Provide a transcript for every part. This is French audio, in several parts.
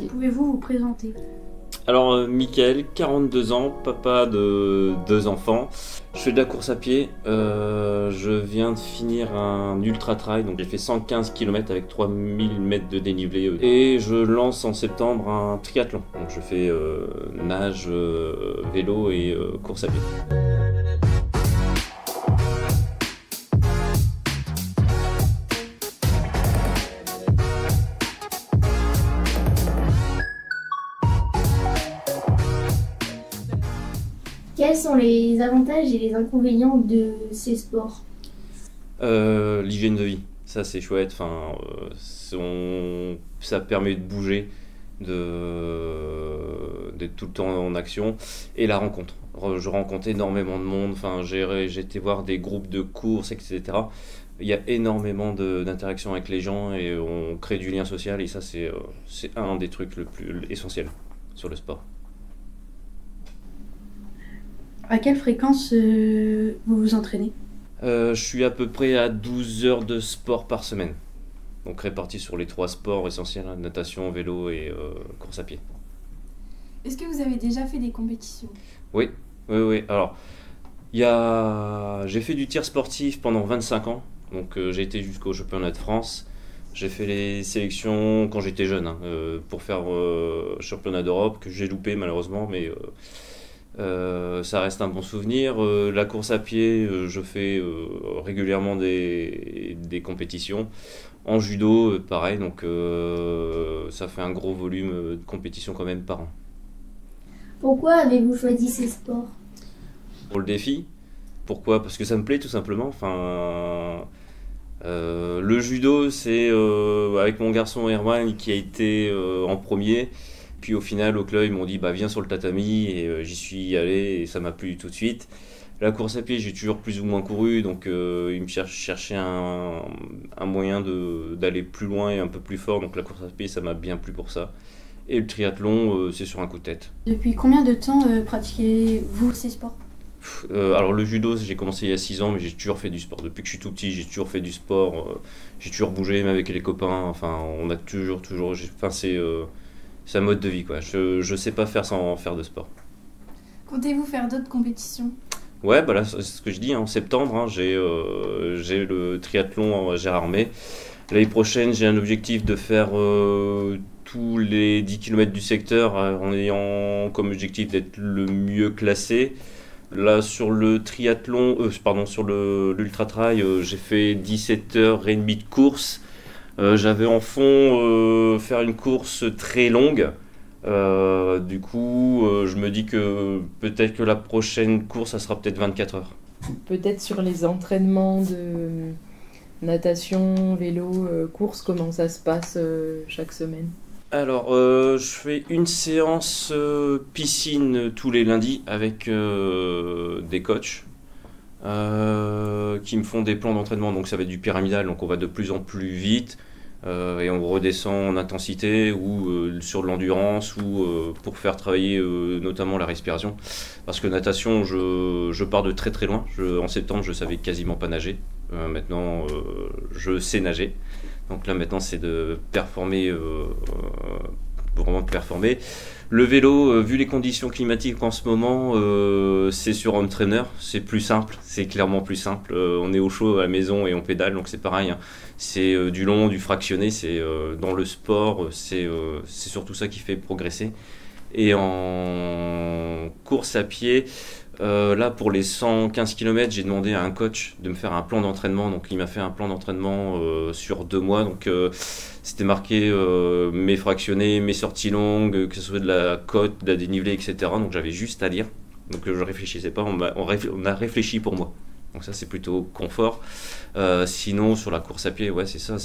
Pouvez-vous vous présenter? Alors, Mickaël, 42 ans, papa de 2 enfants. Je fais de la course à pied. Je viens de finir un ultra trail, donc j'ai fait 115 km avec 3000 mètres de dénivelé. Et je lance en septembre un triathlon. Donc je fais nage, vélo et course à pied. Quels sont les avantages et les inconvénients de ces sports? L'hygiène de vie, ça c'est chouette. Enfin, ça permet de bouger, d'être tout le temps en action. Et la rencontre. Je rencontre énormément de monde. Enfin, j'ai été voir des groupes de courses, etc. Il y a énormément d'interactions avec les gens et on crée du lien social. Et ça, c'est un des trucs le plus essentiel sur le sport. À quelle fréquence vous vous entraînez? Je suis à peu près à 12 heures de sport par semaine. Donc répartis sur les 3 sports essentiels, hein, natation, vélo et course à pied. Est-ce que vous avez déjà fait des compétitions? Oui. Alors, j'ai fait du tir sportif pendant 25 ans. Donc j'ai été jusqu'au championnat de France. J'ai fait les sélections quand j'étais jeune, hein, pour faire championnat d'Europe, que j'ai loupé malheureusement, mais ça reste un bon souvenir. La course à pied, je fais régulièrement des compétitions. En judo, pareil, donc ça fait un gros volume de compétitions quand même par an. Pourquoi avez-vous choisi ces sports? Pour le défi, pourquoi? Parce que ça me plaît tout simplement. Enfin, le judo, c'est avec mon garçon Erwan qui a été en premier. Puis au final, au club, ils m'ont dit bah, viens sur le tatami et j'y suis allé et ça m'a plu tout de suite. La course à pied, j'ai toujours plus ou moins couru, donc ils me cherchaient un moyen d'aller plus loin et un peu plus fort. Donc la course à pied, ça m'a bien plu pour ça. Et le triathlon, c'est sur un coup de tête. Depuis combien de temps pratiquez-vous ces sports? Alors le judo, j'ai commencé il y a 6 ans, mais j'ai toujours fait du sport. Depuis que je suis tout petit, j'ai toujours fait du sport. J'ai toujours bougé, même avec les copains. Enfin, on a toujours. Enfin, c'est un mode de vie, quoi. Je sais pas faire sans faire de sport. Comptez-vous faire d'autres compétitions? Ouais, bah là, c'est ce que je dis, hein, en septembre, hein, j'ai le triathlon à Gérardmer. L'année prochaine, j'ai un objectif de faire tous les 10 km du secteur en ayant comme objectif d'être le mieux classé. Là, sur le triathlon, sur l'ultra trail, j'ai fait 17h30 de course. J'avais en fond faire une course très longue. Du coup, je me dis que peut-être que la prochaine course, ça sera peut-être 24 heures. Peut-être sur les entraînements de natation, vélo, course, comment ça se passe chaque semaine? Alors, je fais une séance piscine tous les lundis avec des coachs qui me font des plans d'entraînement. Donc ça va être du pyramidal, donc on va de plus en plus vite et on redescend en intensité ou sur de l'endurance ou pour faire travailler notamment la respiration. Parce que natation, je pars de très très loin. En septembre, je savais quasiment pas nager. Maintenant, je sais nager. Donc là maintenant c'est de performer, vraiment de performer. Le vélo, vu les conditions climatiques en ce moment, c'est sur home trainer, c'est plus simple, c'est clairement plus simple. On est au chaud à la maison et on pédale, donc c'est pareil, hein. C'est du long, du fractionné, c'est dans le sport, c'est surtout ça qui fait progresser. Et en course à pied, là pour les 115 km, j'ai demandé à un coach de me faire un plan d'entraînement. Donc il m'a fait un plan d'entraînement sur 2 mois. Donc c'était marqué mes fractionnés, mes sorties longues, que ce soit de la côte, de la dénivelée, etc. Donc j'avais juste à lire. Donc je réfléchissais pas, on a réfléchi pour moi. Donc ça c'est plutôt confort. Sinon sur la course à pied, ouais c'est ça.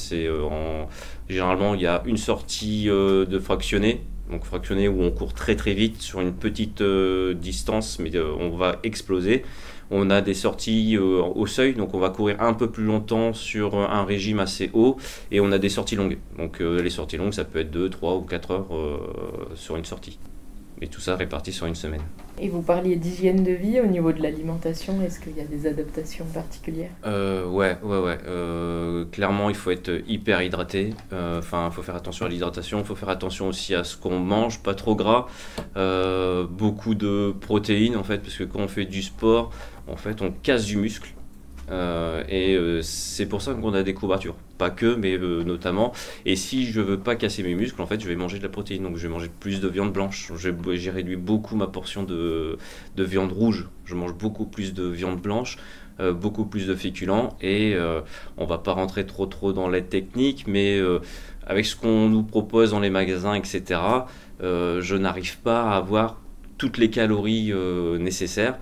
Généralement il y a une sortie de fractionné. Donc fractionné où on court très très vite sur une petite distance, mais on va exploser. On a des sorties au seuil, donc on va courir un peu plus longtemps sur un régime assez haut, et on a des sorties longues. Donc les sorties longues, ça peut être 2, 3 ou 4 heures sur une sortie. Et tout ça réparti sur une semaine. Et vous parliez d'hygiène de vie au niveau de l'alimentation, est-ce qu'il y a des adaptations particulières? Ouais. Clairement, il faut être hyper hydraté. Enfin, il faut faire attention à l'hydratation. Il faut faire attention aussi à ce qu'on mange, pas trop gras. Beaucoup de protéines, en fait, parce que quand on fait du sport, en fait, on casse du muscle. C'est pour ça qu'on a des courbatures. Pas que, mais notamment. Et si je veux pas casser mes muscles, en fait, je vais manger de la protéine. Donc, je vais manger plus de viande blanche. J'ai réduit beaucoup ma portion de viande rouge. Je mange beaucoup plus de viande blanche, beaucoup plus de féculents. On va pas rentrer trop dans les techniques, mais avec ce qu'on nous propose dans les magasins, etc., je n'arrive pas à avoir toutes les calories nécessaires.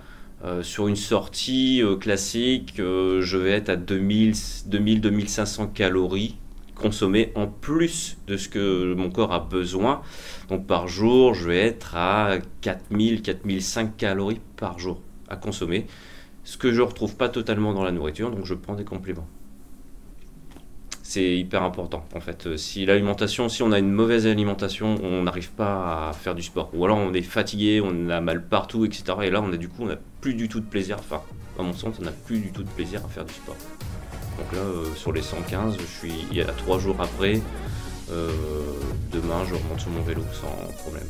Sur une sortie classique, je vais être à 2000-2500 calories consommées en plus de ce que mon corps a besoin. Donc par jour, je vais être à 4000-4005 calories par jour à consommer. Ce que je ne retrouve pas totalement dans la nourriture, donc je prends des compléments. C'est hyper important en fait. Si on a une mauvaise alimentation, on n'arrive pas à faire du sport. Ou alors on est fatigué, on a mal partout, etc. Et là, on n'a plus du tout de plaisir. Enfin, à mon sens, on n'a plus du tout de plaisir à faire du sport. Donc là, sur les 115, il y a 3 jours après. Demain, je remonte sur mon vélo sans problème.